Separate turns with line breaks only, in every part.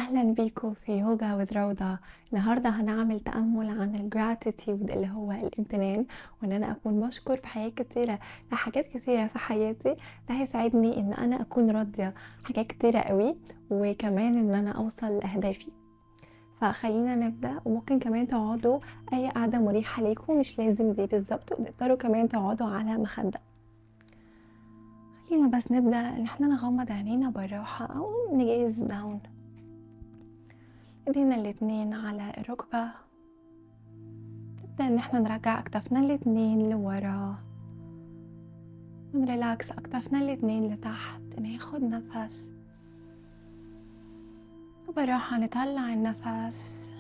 أهلا بيكم في يوجا وذ روضة. النهاردة هنعمل تأمل عن الجراتيتيود اللي هو الامتنان، وإن أنا أكون بشكر في حاجات كتيرة لحاجات كتيرة في حياتي. ده هيساعدني إن أنا أكون راضية حاجات كتيرة قوي، وكمان إن أنا أوصل لأهدافي. فخلينا نبدأ، وممكن كمان تقعدوا أي قعدة مريحة ليكم، مش لازم دي بالظبط، وتقدروا كمان تقعدوا على مخدة. خلينا بس نبدأ إن احنا نغمض عينينا بالراحة أو نجيز داون، ايدينا الاتنين على الركبة. نبدأ ان احنا نرجع اكتافنا الاتنين لورا، ونريلاكس اكتافنا الاتنين لتحت. ناخد نفس وبالراحة نطلع النفس،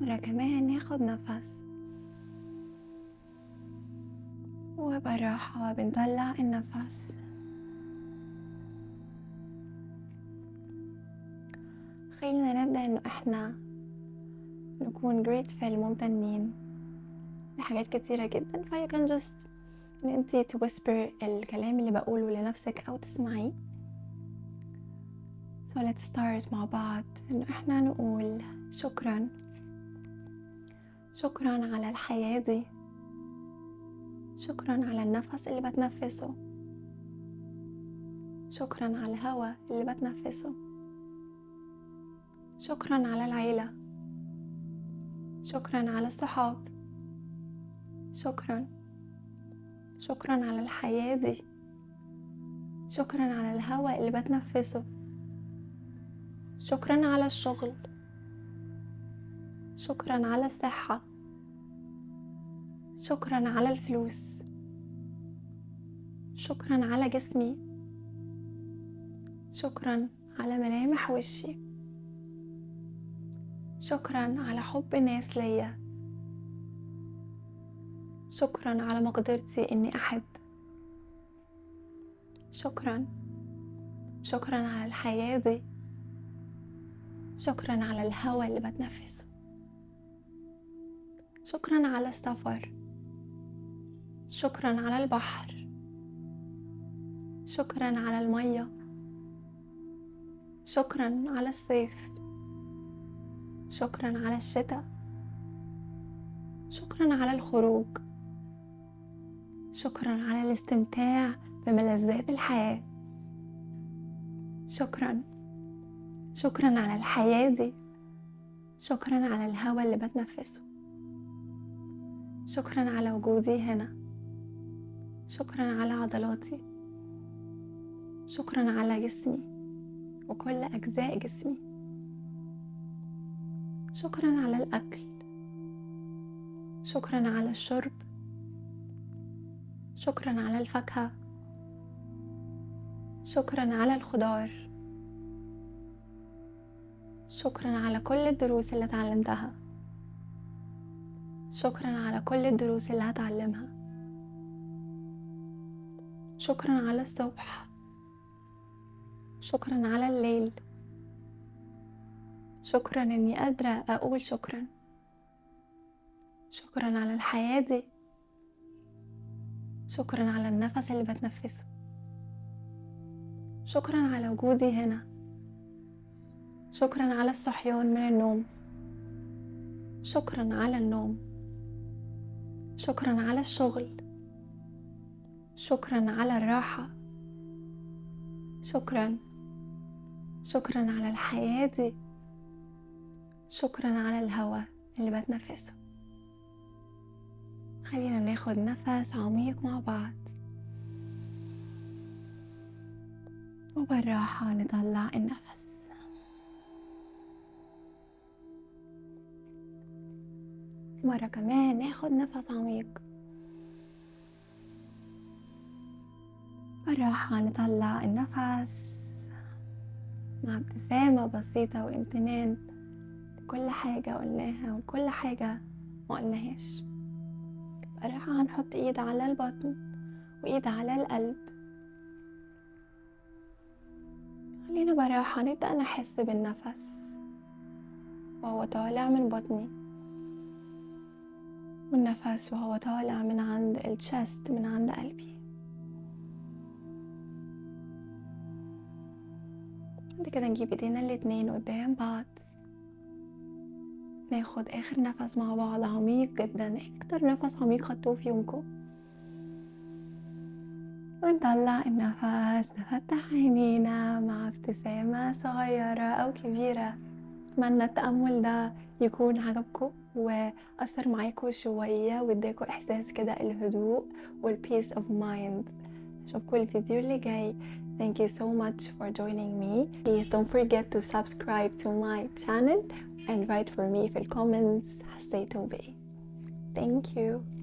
مرة كمان ناخد نفس وبالراحة بنطلع النفس. خلينا نبدأ انه احنا نكون grateful، ممتنين لحاجات كتيرة جدا. فيو كان جست ان انتي تويسبر الكلام اللي بقوله لنفسك او تسمعيه. So let's start مع بعض انه احنا نقول شكرا، شكرا على الحياة دي، شكرا على النفس اللي بتنفسه، شكرا على الهواء اللي بتنفسه، شكرا على العيلة، شكرا على الصحاب، شكرا شكرا على الحياة دي، شكرا على الهواء اللي بتنفسه، شكرا على الشغل، شكرا على الصحة، شكرا على الفلوس، شكرا على جسمي، شكرا على ملامح وشي، شكرا على حب الناس ليا، شكرا على مقدرتي اني احب، شكرا شكرا على الحياة دي، شكرا على الهواء اللي بتنفسه، شكرا على السفر، شكرا على البحر، شكرا على المية، شكرا على الصيف، شكرا على الشتاء، شكرا على الخروج، شكرا على الاستمتاع بملذات الحياة، شكرا شكرا على الحياة دي، شكرا على الهواء اللي بتنفسه، شكرا على وجودي هنا، شكرا على عضلاتي، شكرا على جسمي وكل أجزاء جسمي، شكرا على الأكل، شكرا على الشرب، شكرا على الفاكهة، شكرا على الخضار، شكرا على كل الدروس اللي اتعلمتها، شكرا على كل الدروس اللي هتعلمها، شكرا على الصبح، شكرا على الليل، شكرا اني قادرة اقول شكرا، شكرا على الحياة دي، شكرا على النفس اللي بتنفسه، شكرا على وجودي هنا، شكرا على الصحيان من النوم، شكرا على النوم، شكرا على الشغل، شكرا على الراحة، شكرا شكرا على الحياة دي، شكرا على الهواء اللي بتنفسه. خلينا ناخد نفس عميق مع بعض، وبالراحة نطلع النفس. مرة كمان ناخد نفس عميق، بالراحة نطلع النفس مع ابتسامة بسيطة وامتنان لكل حاجة قلناها وكل حاجة ما قلناهاش. بالراحة هنحط ايد على البطن وايد على القلب. خلينا بالراحة نبدأ نحس بالنفس وهو طالع من بطني، والنفس وهو طالع من عند الشست، من عند قلبي. بعد كده نجيب ايدينا الاتنين قدام بعض، ناخد اخر نفس مع بعض عميق جدا، اكتر نفس عميق خدتوه في يومكم، ونطلع النفس، نفتح عينينا مع ابتسامة صغيرة او كبيرة. اتمنى التأمل ده يكون عجبكم وأثر معاكم شوية واداكم إحساس كده الهدوء والpeace of mind. أشوفكم الفيديو اللي جاي. Thank you so much for joining me. Please don't forget to subscribe to my channel and write for me في الكومنتس حسيتوا بإيه. Thank you.